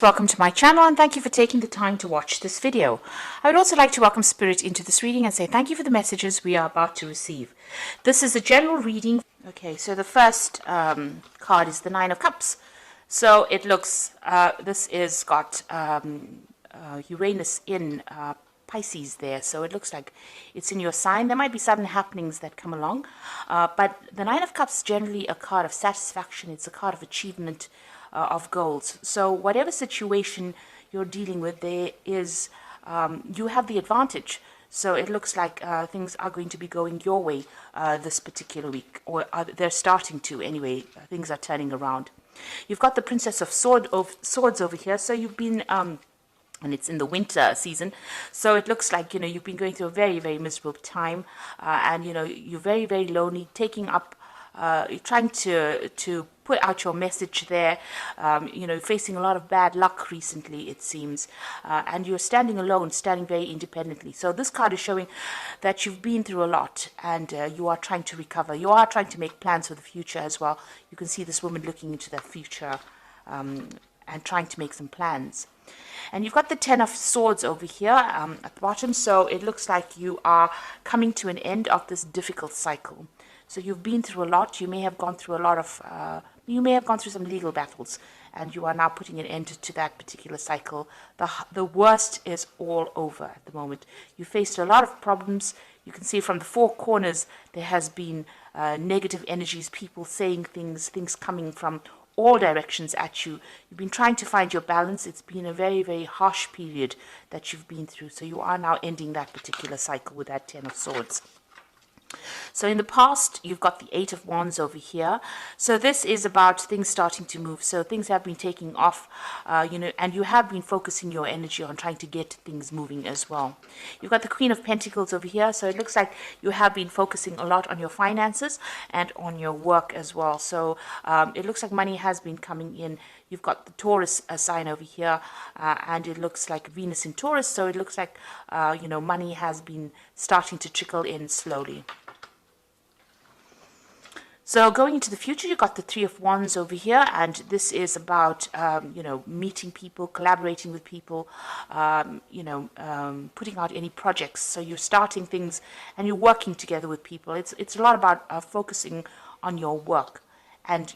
Welcome to my channel and thank you for taking the time to watch this video. I would also like to welcome Spirit into this reading and say thank you for the messages we are about to receive. This is a general reading. Okay, so the first card is the Nine of Cups. So it looks, this is got Uranus in Pisces there, so it looks like it's in your sign. There might be sudden happenings that come along, but the Nine of Cups is generally a card of satisfaction. It's a card of achievement, of goals. So whatever situation you're dealing with, there is you have the advantage. So it looks like things are going to be going your way this particular week, or they're starting to anyway. Things are turning around. You've got the Princess of Swords over here. So you've been and it's in the winter season, so it looks like you've been going through a very, very miserable time, and you're very, very lonely, taking up trying to put out your message there, facing a lot of bad luck recently, it seems, and you're standing alone, standing very independently. So this card is showing that you've been through a lot, and you are trying to recover. You are trying to make plans for the future as well. You can see this woman looking into the future and trying to make some plans. And you've got the Ten of Swords over here at the bottom, so it looks like you are coming to an end of this difficult cycle. So you've been through a lot. You may have gone through a lot of, you may have gone through some legal battles, and you are now putting an end to that particular cycle. The worst is all over at the moment. You faced a lot of problems. You can see from the four corners there has been negative energies, people saying things coming from all directions at you. You've been trying to find your balance. It's been a very, very harsh period that you've been through. So you are now ending that particular cycle with that Ten of Swords. So in the past, you've got the Eight of Wands over here. So this is about things starting to move. So things have been taking off, and you have been focusing your energy on trying to get things moving as well. You've got the Queen of Pentacles over here. So it looks like you have been focusing a lot on your finances and on your work as well. So it looks like money has been coming in. You've got the Taurus sign over here, and it looks like Venus in Taurus. So it looks like, money has been starting to trickle in slowly. So going into the future, you've got the Three of Wands over here, and this is about, meeting people, collaborating with people, putting out any projects. So you're starting things and you're working together with people. It's a lot about focusing on your work and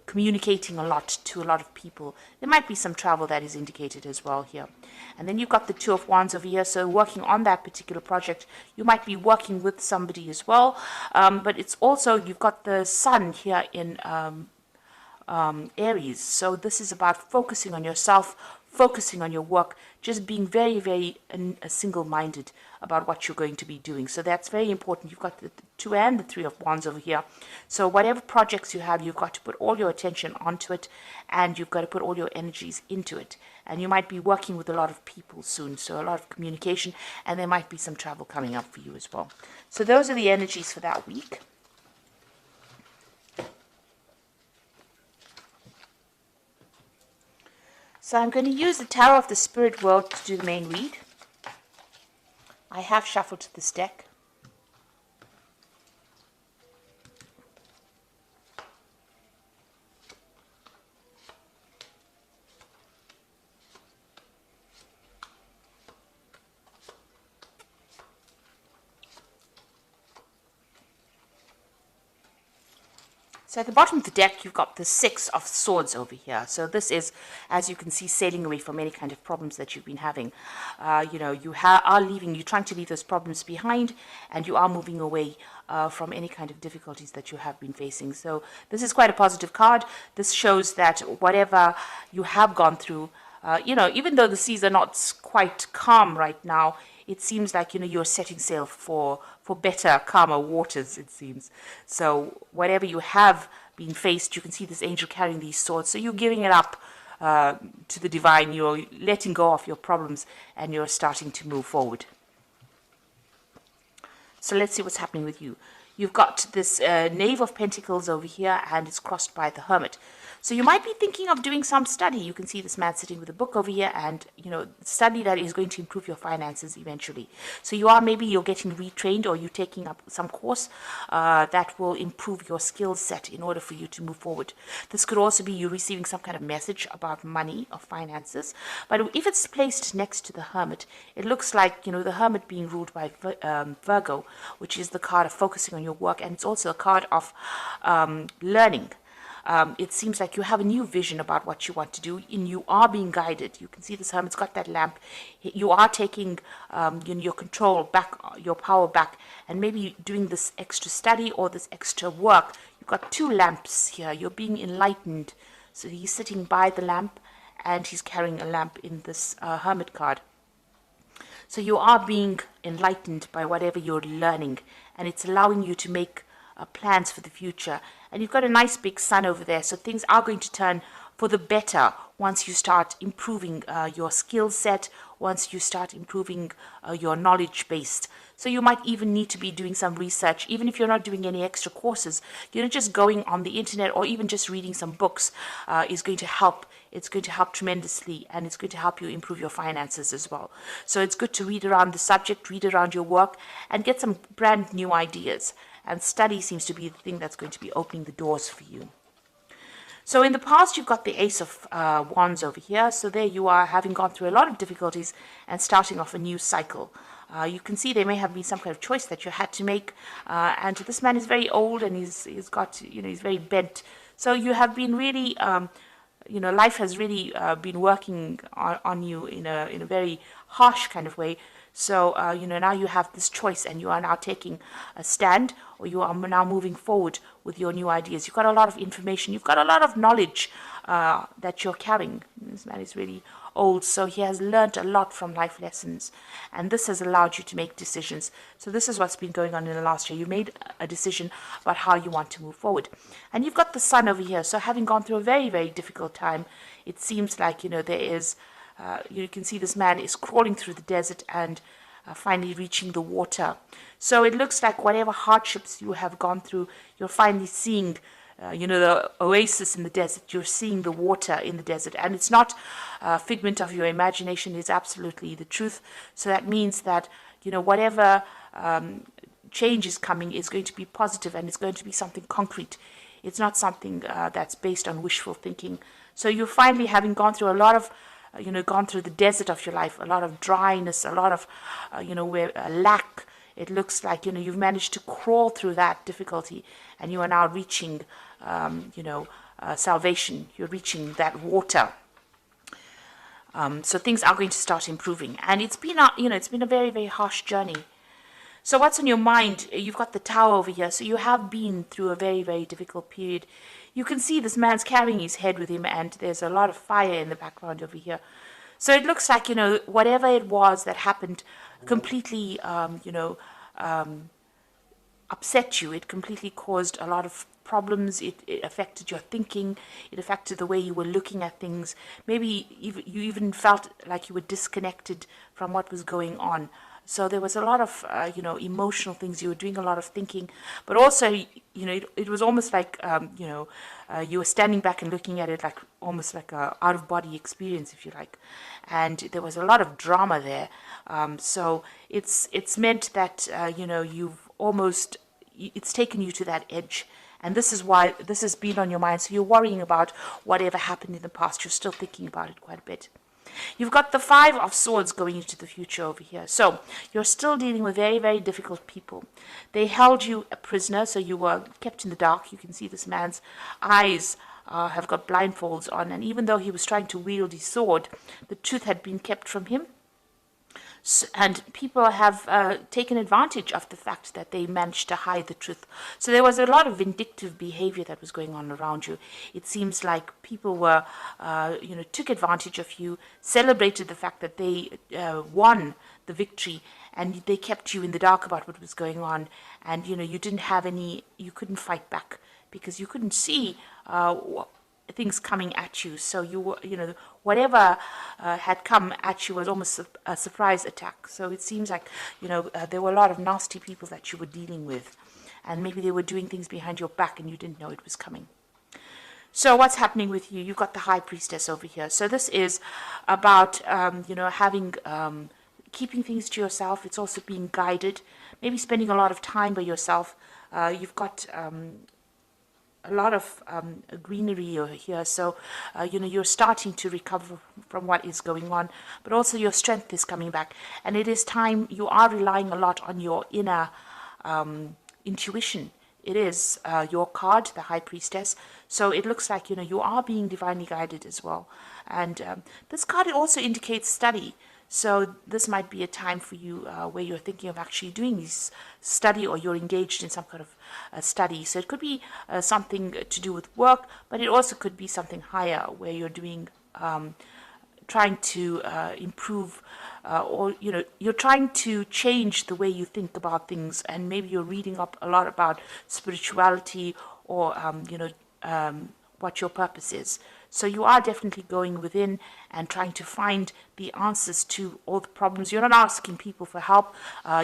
communicating a lot to a lot of people. There might be some travel that is indicated as well here. And then you've got the Two of Wands over here. So working on that particular project, you might be working with somebody as well. But it's also, you've got the Sun here in Aries. So this is about focusing on yourself, focusing on your work, just being very, very single-minded about what you're going to be doing. So that's very important. You've got the Two and the Three of Wands over here. So whatever projects you have, you've got to put all your attention onto it, and you've got to put all your energies into it. And you might be working with a lot of people soon, so a lot of communication, and there might be some travel coming up for you as well. So those are the energies for that week. So I'm going to use the Tower of the Spirit World to do the main read. I have shuffled this deck. So at the bottom of the deck, you've got the Six of Swords over here. So this is, as you can see, sailing away from any kind of problems that you've been having. You are leaving, you're trying to leave those problems behind, and you are moving away from any kind of difficulties that you have been facing. So this is quite a positive card. This shows that whatever you have gone through, even though the seas are not quite calm right now, it seems like, you're setting sail for better, calmer waters, it seems. So whatever you have been faced, you can see this angel carrying these swords. So you're giving it up to the divine. You're letting go of your problems, and you're starting to move forward. So let's see what's happening with you. you've got this Knave of Pentacles over here, and it's crossed by the Hermit. So you might be thinking of doing some study. You can see this man sitting with a book over here, and study that is going to improve your finances eventually. So you're getting retrained, or you're taking up some course that will improve your skill set in order for you to move forward. This could also be you receiving some kind of message about money or finances. But if it's placed next to the Hermit, it looks like the Hermit being ruled by Virgo, which is the card of focusing on your work, and it's also a card of learning. It seems like you have a new vision about what you want to do, and you are being guided. You can see this Hermit's got that lamp. You are taking your control back, your power back, and maybe doing this extra study or this extra work. You've got two lamps here. You're being enlightened. So he's sitting by the lamp, and he's carrying a lamp in this Hermit card. So you are being enlightened by whatever you're learning, and it's allowing you to make plans for the future. And you've got a nice big sun over there, so things are going to turn for the better once you start improving your skill set, once you start improving your knowledge base. So you might even need to be doing some research, even if you're not doing any extra courses. Just going on the internet or even just reading some books is going to help. It's going to help tremendously, and it's going to help you improve your finances as well. So it's good to read around the subject, read around your work, and get some brand new ideas. And study seems to be the thing that's going to be opening the doors for you. So in the past, you've got the Ace of Wands over here. So there you are, having gone through a lot of difficulties and starting off a new cycle. You can see there may have been some kind of choice that you had to make. And this man is very old, and he's got, he's very bent. So you have been really, life has really been working on you in a very harsh kind of way. So, now you have this choice, and you are now taking a stand, or you are now moving forward with your new ideas. You've got a lot of information. You've got a lot of knowledge that you're carrying. This man is really old, so he has learned a lot from life lessons, and this has allowed you to make decisions. So this is what's been going on in the last year. You made a decision about how you want to move forward. And you've got the sun over here. So having gone through a very, very difficult time, it seems like, there is... you can see this man is crawling through the desert and finally reaching the water. So it looks like whatever hardships you have gone through, you're finally seeing, the oasis in the desert. You're seeing the water in the desert. And it's not a figment of your imagination. It's absolutely the truth. So that means that, whatever change is coming is going to be positive, and it's going to be something concrete. It's not something that's based on wishful thinking. So you're finally, having gone through a lot of gone through the desert of your life, a lot of dryness, a lot of, where lack. It looks like, you've managed to crawl through that difficulty, and you are now reaching, salvation. You're reaching that water. So things are going to start improving, and it's been, it's been a very, very harsh journey. So what's on your mind? You've got the Tower over here. So you have been through a very, very difficult period. You can see this man's carrying his head with him, and there's a lot of fire in the background over here. So it looks like, whatever it was that happened completely, upset you. It completely caused a lot of problems. It affected your thinking. It affected the way you were looking at things. Maybe you even felt like you were disconnected from what was going on. So there was a lot of, emotional things. You were doing a lot of thinking, but also, it was almost like, you were standing back and looking at it like almost like a out-of-body experience, if you like. And there was a lot of drama there. So it's meant that, you've almost, it's taken you to that edge. And this is why this has been on your mind. So you're worrying about whatever happened in the past. You're still thinking about it quite a bit. You've got the Five of Swords going into the future over here. So you're still dealing with very, very difficult people. They held you a prisoner, so you were kept in the dark. You can see this man's eyes have got blindfolds on. And even though he was trying to wield his sword, the truth had been kept from him. And people have taken advantage of the fact that they managed to hide the truth. So there was a lot of vindictive behavior that was going on around you. It seems like people were, took advantage of you, celebrated the fact that they won the victory, and they kept you in the dark about what was going on. And, you didn't have any, you couldn't fight back because you couldn't see things coming at you. So whatever had come at you was almost a surprise attack. So it seems like, there were a lot of nasty people that you were dealing with, and maybe they were doing things behind your back and you didn't know it was coming. So what's happening with you? You've got the High Priestess over here. So this is about, having, keeping things to yourself. It's also being guided, maybe spending a lot of time by yourself. You've got a lot of greenery over here. So, you're starting to recover from what is going on, but also your strength is coming back. And it is time, you are relying a lot on your inner intuition. It is your card, the High Priestess. So it looks like, you are being divinely guided as well. And this card, it also indicates study. So this might be a time for you where you're thinking of actually doing this study, or you're engaged in some kind of study. So it could be something to do with work, but it also could be something higher where you're doing, trying to improve, or you're trying to change the way you think about things, and maybe you're reading up a lot about spirituality, or what your purpose is. So you are definitely going within and trying to find the answers to all the problems. You're not asking people for help.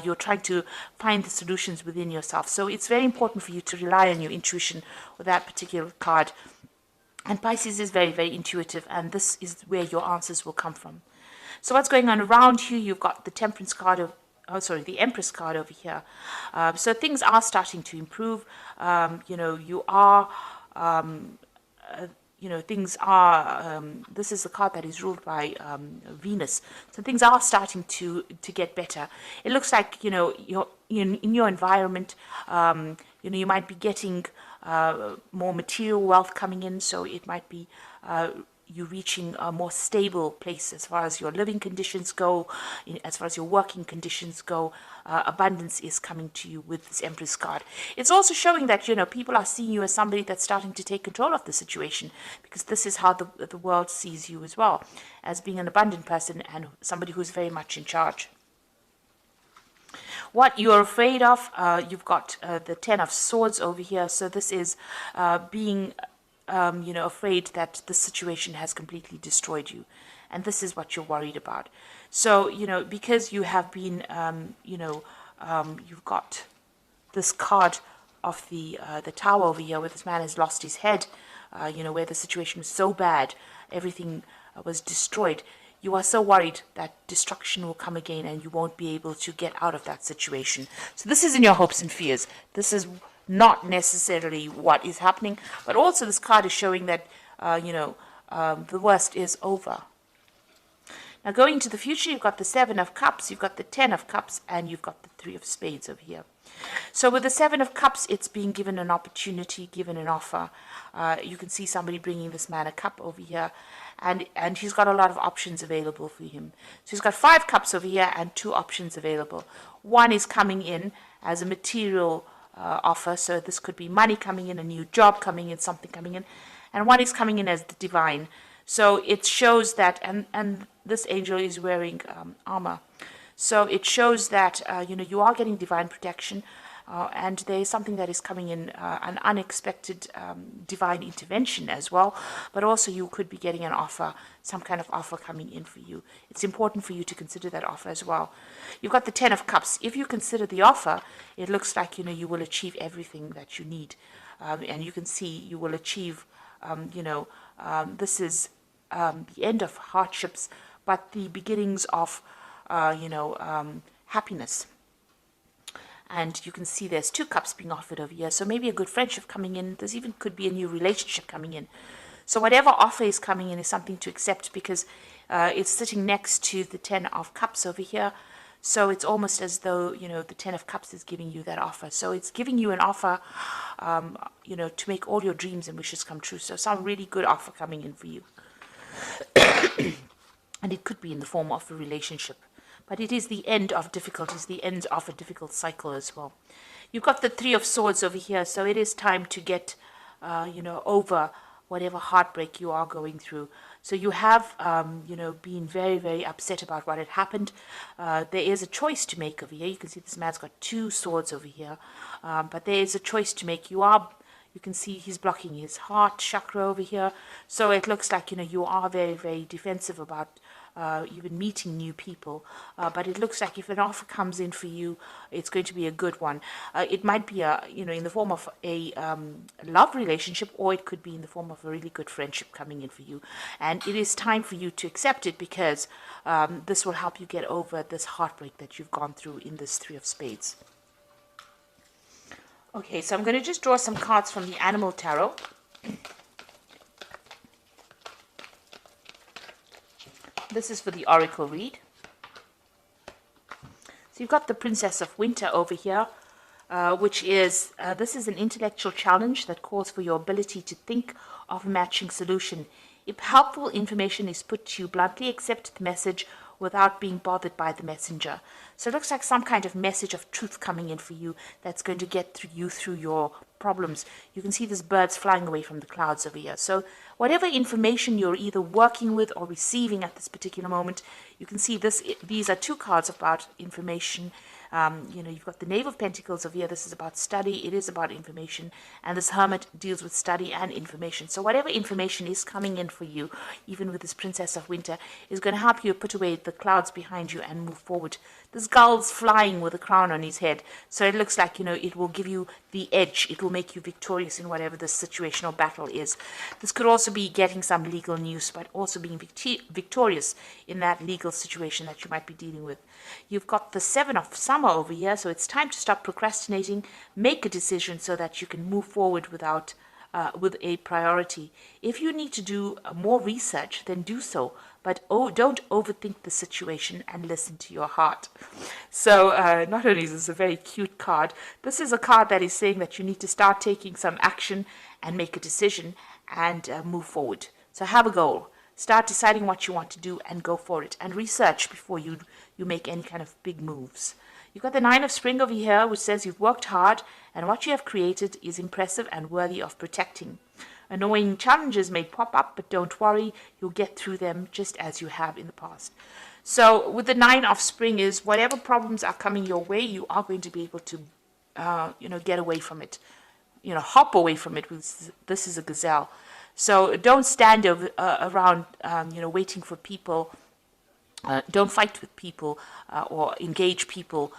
You're trying to find the solutions within yourself. So it's very important for you to rely on your intuition with that particular card. And Pisces is very, very intuitive, and this is where your answers will come from. So what's going on around you? You've got the Temperance card the Empress card over here. So things are starting to improve. You are... things are, this is the card that is ruled by Venus. So things are starting to get better. It looks like, you're in your environment, you might be getting more material wealth coming in. So it might be you reaching a more stable place as far as your living conditions go, as far as your working conditions go. Abundance is coming to you with this Empress card. It's also showing that, people are seeing you as somebody that's starting to take control of the situation, because this is how the world sees you as well, as being an abundant person and somebody who's very much in charge. What you're afraid of, you've got the Ten of Swords over here. So this is being afraid that the situation has completely destroyed you. And this is what you're worried about. So, because you have been, you've got this card of the Tower over here, where this man has lost his head, where the situation was so bad, everything was destroyed. You are so worried that destruction will come again and you won't be able to get out of that situation. So this is in your hopes and fears. This is not necessarily what is happening, but also this card is showing that, the worst is over. Now going to the future, you've got the Seven of Cups, you've got the Ten of Cups, and you've got the Three of Spades over here. So with the Seven of Cups, it's being given an opportunity, given an offer. You can see somebody bringing this man a cup over here, and he's got a lot of options available for him. So he's got 5 cups over here and 2 options available. One is coming in as a material offer, so this could be money coming in, a new job coming in, something coming in, and one is coming in as the divine. So it shows that, and this angel is wearing armor. So it shows that, you are getting divine protection, and there is something that is coming in, an unexpected divine intervention as well. But also you could be getting an offer, some kind of offer coming in for you. It's important for you to consider that offer as well. You've got the Ten of Cups. If you consider the offer, it looks like, you will achieve everything that you need. And you can see you will achieve, this is the end of hardships, but the beginnings of, happiness. And you can see there's 2 cups being offered over here. So maybe a good friendship coming in. There's even could be a new relationship coming in. So whatever offer is coming in is something to accept, because it's sitting next to the Ten of Cups over here. So it's almost as though, the Ten of Cups is giving you that offer. So it's giving you an offer, to make all your dreams and wishes come true. So some really good offer coming in for you. And it could be in the form of a relationship. But it is the end of difficulties, the end of a difficult cycle as well. You've got the Three of Swords over here, so it is time to get, over whatever heartbreak you are going through. So you have, been very, very upset about what had happened. There is a choice to make over here. You can see this man's got 2 swords over here. But there is a choice to make. You are, You can see he's blocking his heart chakra over here. So it looks like, you are very, very defensive about even meeting new people. But it looks like if an offer comes in for you, it's going to be a good one. It might be in the form of a love relationship, or it could be in the form of a really good friendship coming in for you. And it is time for you to accept it, because this will help you get over this heartbreak that you've gone through in this Three of Spades. Okay, so I'm going to just draw some cards from the Animal Tarot. This is for the Oracle read. So you've got the Princess of Winter over here, which is, this is an intellectual challenge that calls for your ability to think of a matching solution. If helpful information is put to you bluntly, accept the message without being bothered by the messenger. So it looks like some kind of message of truth coming in for you that's going to get through your problems. You can see these birds flying away from the clouds over here. So whatever information you're either working with or receiving at this particular moment, you can see these are two cards about information. You've got the Knave of Pentacles over here. This is about study. It is about information. And this Hermit deals with study and information. So whatever information is coming in for you, even with this Princess of Winter, is going to help you put away the clouds behind you and move forward. This gull's flying with a crown on his head. So it looks like, it will give you the edge. It will make you victorious in whatever the situation or battle is. This could also be getting some legal news, but also being victorious in that legal situation that you might be dealing with. You've got the Seven of Summer over here, so it's time to stop procrastinating, make a decision so that you can move forward with a priority. If you need to do more research, then do so, but don't overthink the situation and listen to your heart. So not only is this a very cute card, this is a card that is saying that you need to start taking some action and make a decision and move forward. So have a goal. Start deciding what you want to do and go for it, and research before you make any kind of big moves. You've got the Nine of Spring over here, which says you've worked hard and what you have created is impressive and worthy of protecting. Annoying challenges may pop up, but don't worry, you'll get through them just as you have in the past. So with the Nine of Spring is whatever problems are coming your way, you are going to be able to, get away from it, hop away from it. This is a gazelle. So don't stand around, waiting for people. Don't fight with people or engage people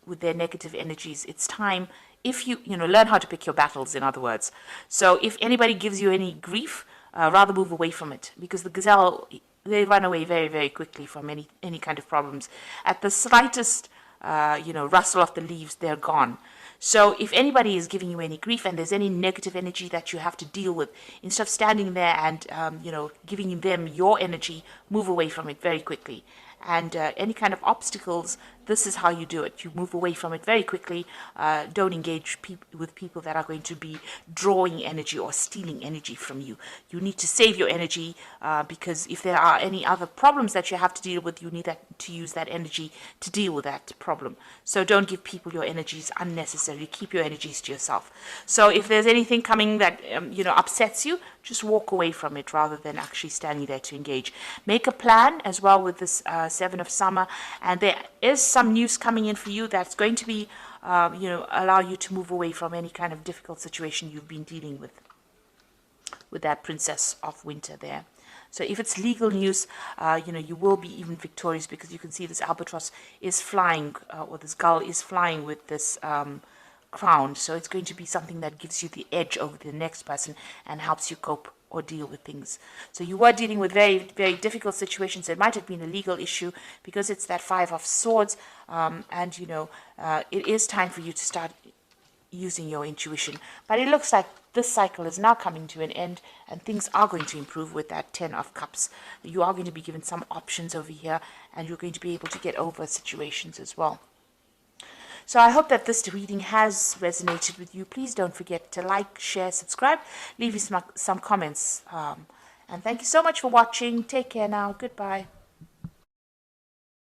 with their negative energies. It's time, if you learn how to pick your battles, in other words. So if anybody gives you any grief, rather move away from it, because the gazelle, they run away very, very quickly from any kind of problems. At the slightest, rustle of the leaves, they're gone. So if anybody is giving you any grief and there's any negative energy that you have to deal with, instead of standing there and, giving them your energy, move away from it very quickly. And any kind of obstacles, this is how you do it. You move away from it very quickly. Don't engage with people that are going to be drawing energy or stealing energy from you. You need to save your energy because if there are any other problems that you have to deal with, you need to use that energy to deal with that problem. So don't give people your energies unnecessarily. Keep your energies to yourself. So if there's anything coming that upsets you, just walk away from it rather than actually standing there to engage. Make a plan as well with this Seven of Summer, and there is some news coming in for you that's going to be, allow you to move away from any kind of difficult situation you've been dealing with that Princess of Winter there. So if it's legal news, you will be even victorious, because you can see this albatross is flying, or this gull is flying with this crown. So it's going to be something that gives you the edge over the next person and helps you cope or deal with things. So you were dealing with very, very difficult situations. It might have been a legal issue because it's that Five of Swords, and it is time for you to start using your intuition. But it looks like this cycle is now coming to an end and things are going to improve with that Ten of Cups. You are going to be given some options over here, and you're going to be able to get over situations as well. So I hope that this reading has resonated with you. Please don't forget to like, share, subscribe, leave me some comments. And thank you so much for watching. Take care now. Goodbye.